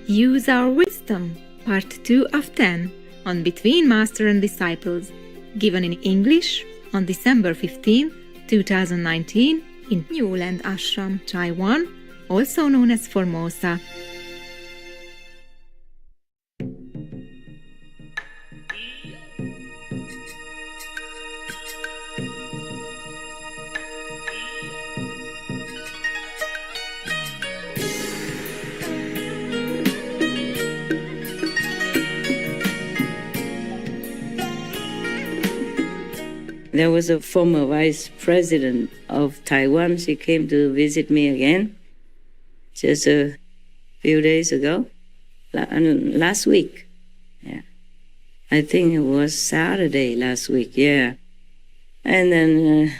Use Our Wisdom, Part 2 of 10, on Between Master and Disciples, given in English on December 15, 2019, in New Land Ashram, Taiwan, also known as Formosa. There was a former vice president of Taiwan. She came to visit me again just a few days ago, last week. Yeah, I think it was Saturday last week, yeah. And then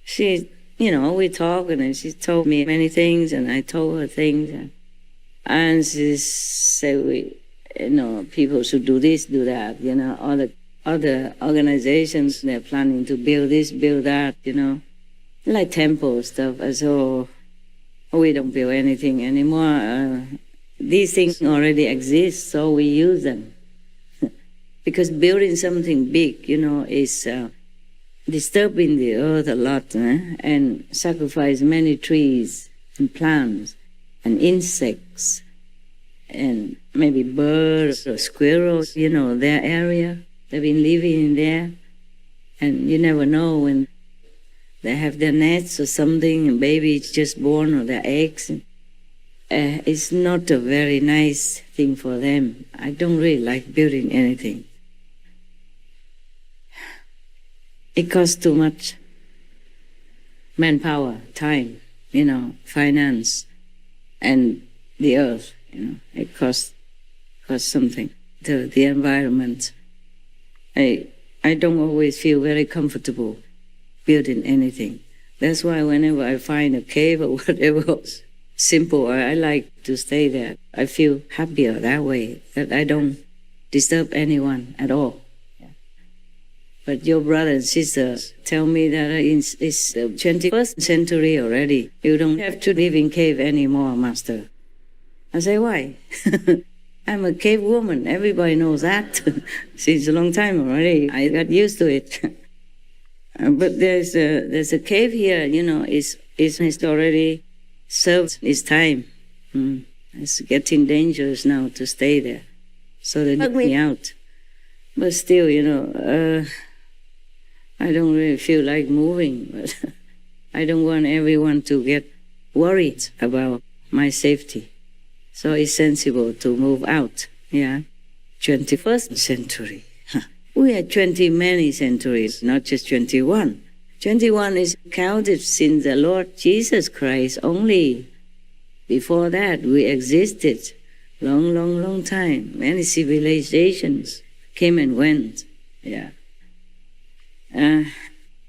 she, we talked and she told me many things and I told her things. And she said, people should do this, do that, all the other organizations, they're planning to build this, build that, like temple stuff. So we don't build anything anymore. These things already exist, so we use them. Because building something big, is disturbing the earth a lot, and sacrifice many trees and plants and insects and maybe birds or squirrels, their area. They've been living in there, and you never know when they have their nets or something, and baby's just born or their eggs. It's not a very nice thing for them. I don't really like building anything. It costs too much manpower, time, finance, and the earth. It costs something to the environment. I don't always feel very comfortable building anything. That's why whenever I find a cave or whatever simple, I like to stay there. I feel happier that way, that I don't disturb anyone at all. Yeah. But your brother and sister tell me that it's the 21st century already. You don't have to live in cave anymore, Master. I say, why? I'm a cave woman. Everybody knows that since a long time already. I got used to it. But there's a cave here. It's already served its time. It's getting dangerous now to stay there, so they took me out. But still, I don't really feel like moving. But I don't want everyone to get worried about my safety. So it's sensible to move out, 21st century. We had 20 many centuries, not just 21. 21 is counted since the Lord Jesus Christ only. Before that, we existed long, long, long time. Many civilizations came and went,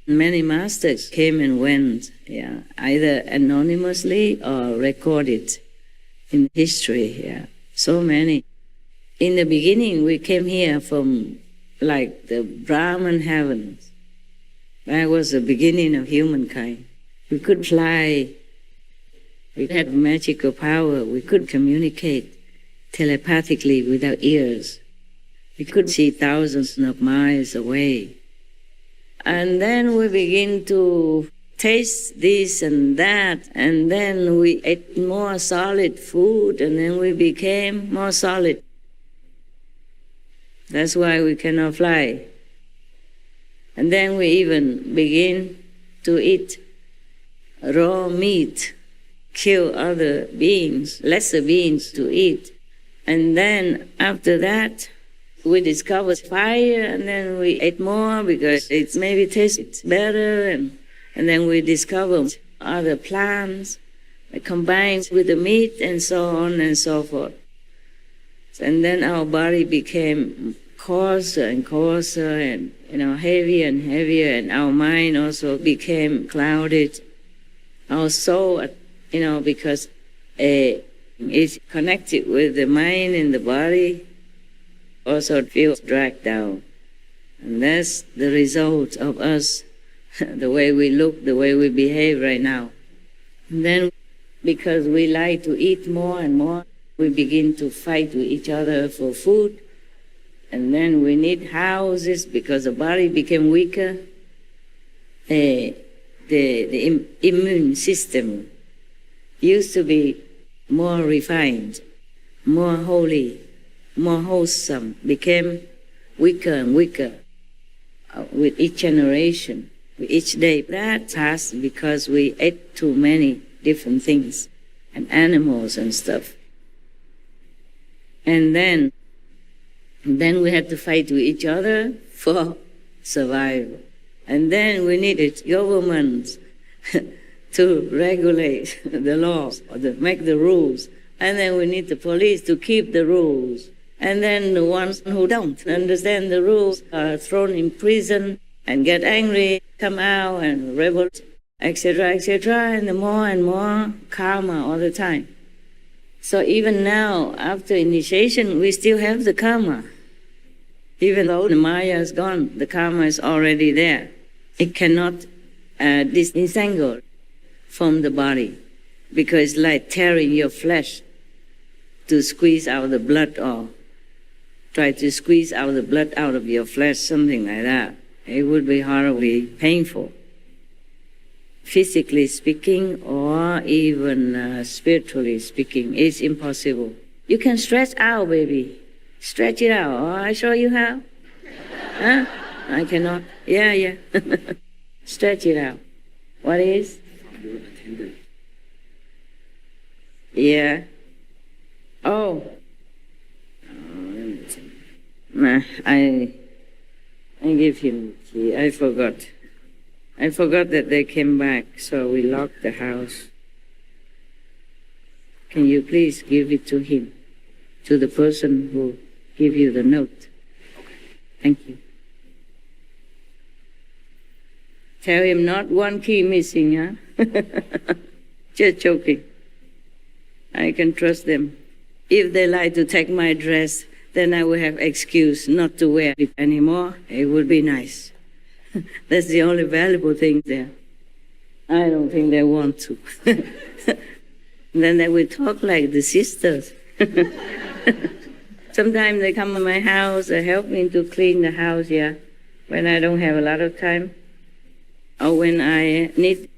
many masters came and went, either anonymously or recorded in history, so many. In the beginning, we came here from like the Brahman heavens. That was the beginning of humankind. We could fly. We had magical power. We could communicate telepathically with our ears. We could see thousands of miles away. And then we begin to taste this and that, and then we ate more solid food, and then we became more solid. That's why we cannot fly. And then we even begin to eat raw meat, kill other beings, lesser beings to eat. And then after that, we discovered fire, and then we ate more because it maybe tastes better, and then we discovered other plants combined with the meat and so on and so forth. And then our body became coarser and coarser and heavier and heavier, and our mind also became clouded. Our soul, because it's connected with the mind and the body, also feels dragged down. And that's the result of us, the way we look, the way we behave right now. And then, because we like to eat more and more, We begin to fight with each other for food. And then we need houses because the body became weaker. The immune system used to be more refined, more holy, more wholesome, became weaker and weaker with each generation, with each day. That passed because we ate too many different things and animals and stuff. And then we had to fight with each other for survival. And then we needed governments to regulate the laws, or to make the rules. And then we need the police to keep the rules. And then the ones who don't understand the rules are thrown in prison and get angry, come out and revolt, etc., and more karma all the time. So even now, after initiation, we still have the karma. Even though the Maya is gone, the karma is already there. It cannot disentangle from the body, because it's like tearing your flesh to squeeze out the blood, or try to squeeze out the blood out of your flesh, something like that. It would be horribly painful. Physically speaking, or even spiritually speaking, it's impossible. You can stretch out, baby. Stretch it out. Oh, I show you how. Huh? I cannot. Yeah. Stretch it out. What is? Yeah. Oh. Nah, I give him the key. I forgot. I forgot that they came back, so we locked the house. Can you please give it to him, to the person who gave you the note? Thank you. Tell him not one key missing, huh? Just joking. I can trust them. If they like to take my dress, then I will have excuse not to wear it anymore. It would be nice. That's the only valuable thing there. I don't think they want to. Then they will talk like the sisters. Sometimes they come to my house and help me to clean the house, when I don't have a lot of time. Or when I need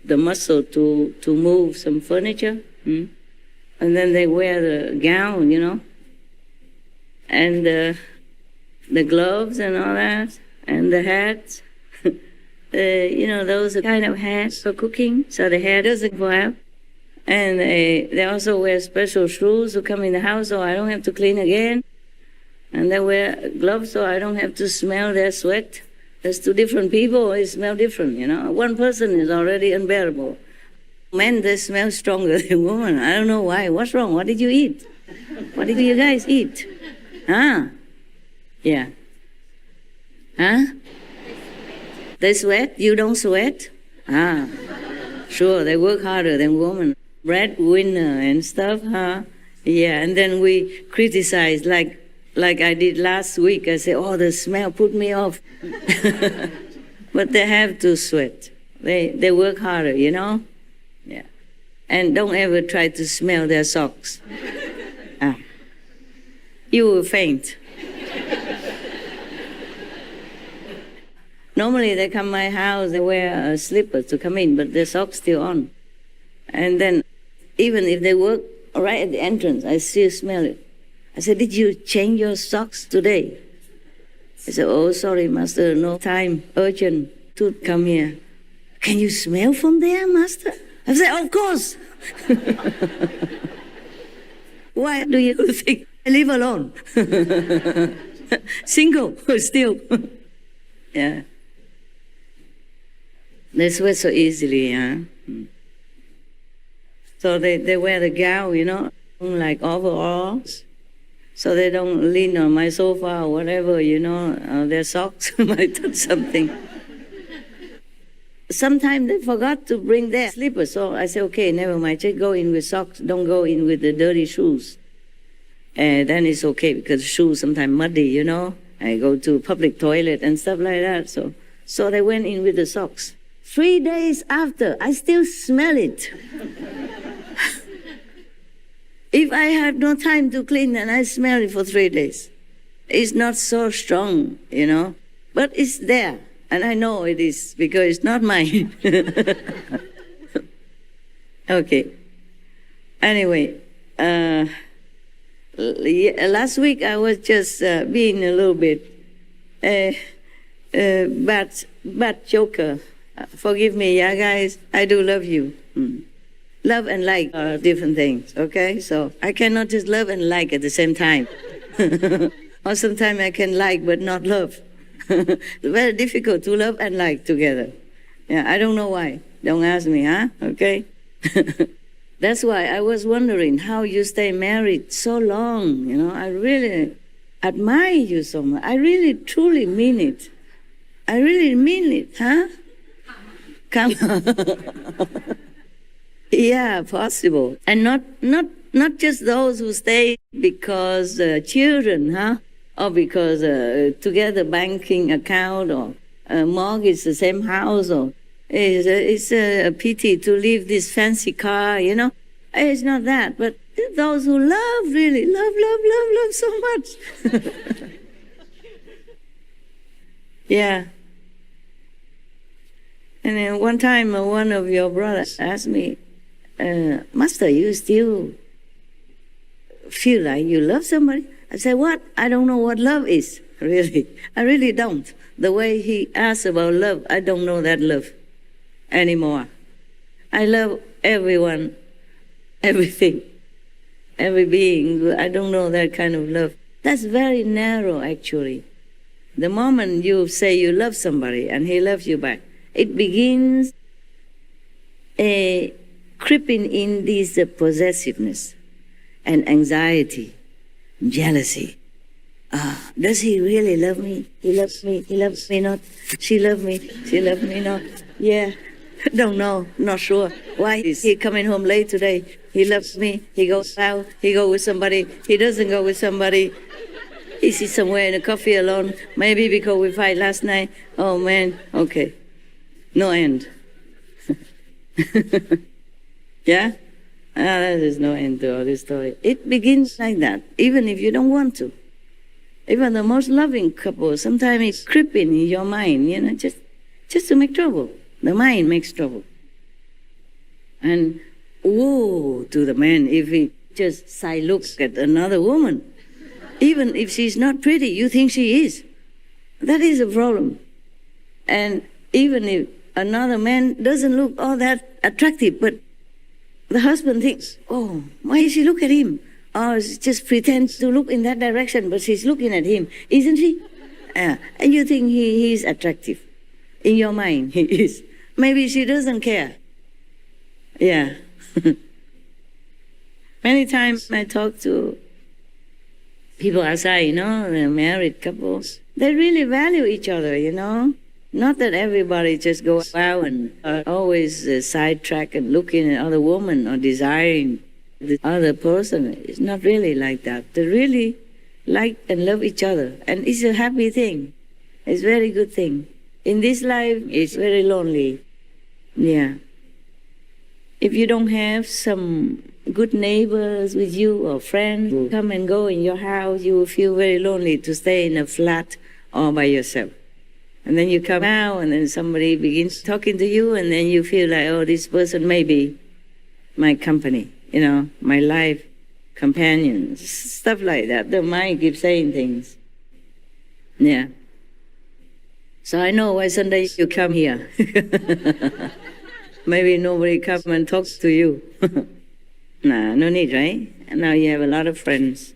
the muscle to move some furniture. And then they wear the gown, and the gloves and all that, and the hats. Those kind of hats for cooking, so the hair doesn't go out. And they also wear special shoes to come in the house, so I don't have to clean again. And they wear gloves, so I don't have to smell their sweat. There's two different people, they smell different, One person is already unbearable. Men, they smell stronger than women. I don't know why. What's wrong? What did you eat? What did you guys eat? Huh? Yeah. Huh? They sweat? You don't sweat? Sure, they work harder than women. Breadwinner and stuff, huh? Yeah, and then we criticize like I did last week. I say, oh, the smell put me off. But they have to sweat. They work harder, Yeah. And don't ever try to smell their socks. You will faint. Normally they come to my house, they wear slippers to come in, but their socks still on. And then even if they work right at the entrance, I still smell it. I said, did you change your socks today? I said, oh, sorry, Master, no time, urgent to come here. Can you smell from there, Master? I said, of course. Why do you think I live alone? Single, still. Yeah. They sweat so easily, huh? So they wear the gown, like overalls. So they don't lean on my sofa or whatever, their socks might touch something. Sometimes they forgot to bring their slippers, so I say, okay, never mind, just go in with socks, don't go in with the dirty shoes. And then it's okay, because shoes sometimes muddy, I go to public toilet and stuff like that, so they went in with the socks. 3 days after, I still smell it. If I have no time to clean, then I smell it for 3 days. It's not so strong, but it's there. And I know it is because it's not mine. Okay. Anyway, last week I was just being a little bit bad joker. Forgive me, yeah, guys. I do love you. Love and like are different things, okay? So I cannot just love and like at the same time. Or sometimes I can like but not love. It's very difficult to love and like together. Yeah, I don't know why. Don't ask me, huh? Okay? That's why I was wondering how you stay married so long. I really admire you so much. I really, truly mean it. I really mean it, huh? Come on. Yeah, possible. And not just those who stay because children, huh? Or because together banking account or mortgage the same house, or it's a pity to leave this fancy car, It's not that, but those who love, really, love so much. Yeah. And then one time one of your brothers asked me, Master, you still feel like you love somebody? I said, what? I don't know what love is, really. I really don't. The way he asked about love, I don't know that love anymore. I love everyone, everything, every being. I don't know that kind of love. That's very narrow, actually. The moment you say you love somebody and he loves you back, it begins creeping in this possessiveness and anxiety, jealousy. Does he really love me? He loves me. He loves me not. She loves me. She loves me not. Yeah, don't know. Not sure. Why is he coming home late today? He loves me. He goes out. He goes with somebody. He doesn't go with somebody. He sits somewhere in a coffee alone. Maybe because we fight last night. Oh man. Okay. No end. Yeah? There's no end to all this story. It begins like that, even if you don't want to. Even the most loving couple, sometimes it's creeping in your mind, just to make trouble. The mind makes trouble. And woe to the man if he just side looks at another woman. Even if she's not pretty, you think she is. That is a problem. And even if another man doesn't look all that attractive, but the husband thinks, oh, why does she look at him? Or she just pretends to look in that direction, but she's looking at him, isn't she? And you think he is attractive. In your mind, he is. Maybe she doesn't care. Yeah. Many times I talk to people outside, the married couples. They really value each other, Not that everybody just goes out and always sidetrack and looking at other women or desiring the other person. It's not really like that. They really like and love each other. And it's a happy thing. It's a very good thing. In this life, it's very lonely. Yeah. If you don't have some good neighbors with you or friends who come and go in your house, you will feel very lonely to stay in a flat all by yourself. And then you come out and then somebody begins talking to you and then you feel like, oh, this person may be my company, my life companion, stuff like that. The mind keeps saying things. Yeah. So I know why Sunday you come here. Maybe nobody come and talks to you. Nah, no need, right? And now you have a lot of friends.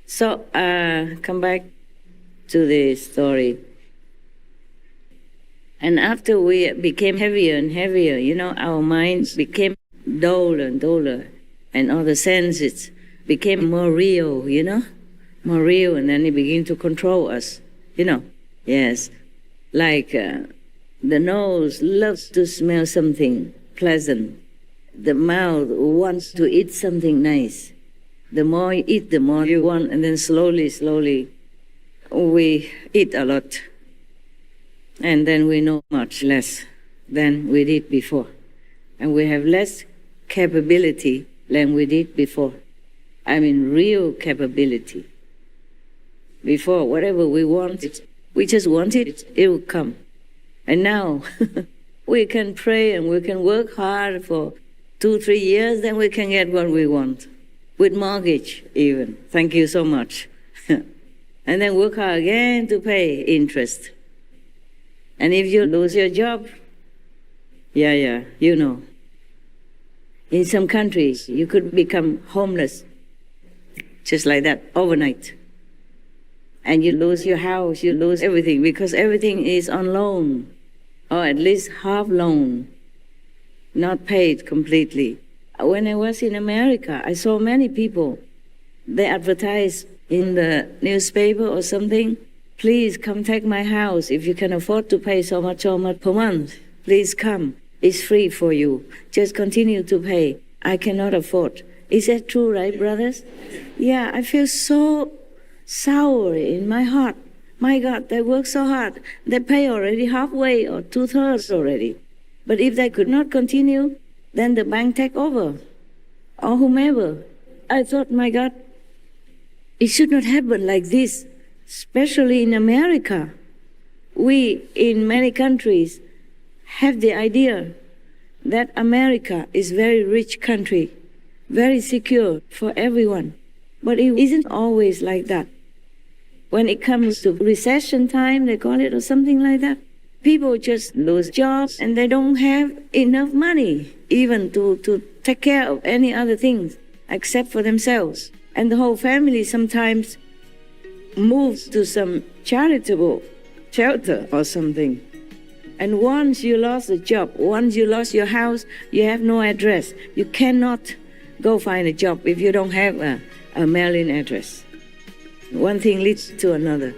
So come back to the story. And after we became heavier and heavier, our minds became duller and duller. And all the senses became more real, more real. And then it began to control us, Yes. Like the nose loves to smell something pleasant. The mouth wants to eat something nice. The more you eat, the more you want. And then slowly, we eat a lot. And then we know much less than we did before. And we have less capability, than we did before. I mean, real capability. Before, whatever we wanted, we just wanted, it would come. And now, we can pray and we can work hard for 2-3 years, then we can get what we want. With mortgage, even. Thank you so much. And then work hard again to pay interest. And if you lose your job, you know. In some countries, you could become homeless, just like that, overnight. And you lose your house, you lose everything, because everything is on loan, or at least half loan, not paid completely. When I was in America, I saw many people, they advertise in the newspaper or something, please come take my house. If you can afford to pay so much per month, please come. It's free for you. Just continue to pay. I cannot afford. Is that true, right, brothers? Yeah, I feel so sour in my heart. My God, they work so hard. They pay already halfway or 2/3 already. But if they could not continue, then the bank take over, or whomever. I thought, my God, it should not happen like this, especially in America. We, in many countries, have the idea that America is a very rich country, very secure for everyone. But it isn't always like that. When it comes to recession time, they call it, or something like that, people just lose jobs and they don't have enough money even to take care of any other things except for themselves. And the whole family sometimes moves to some charitable shelter or something. And once you lost a job, once you lost your house, you have no address. You cannot go find a job if you don't have a mailing address. One thing leads to another.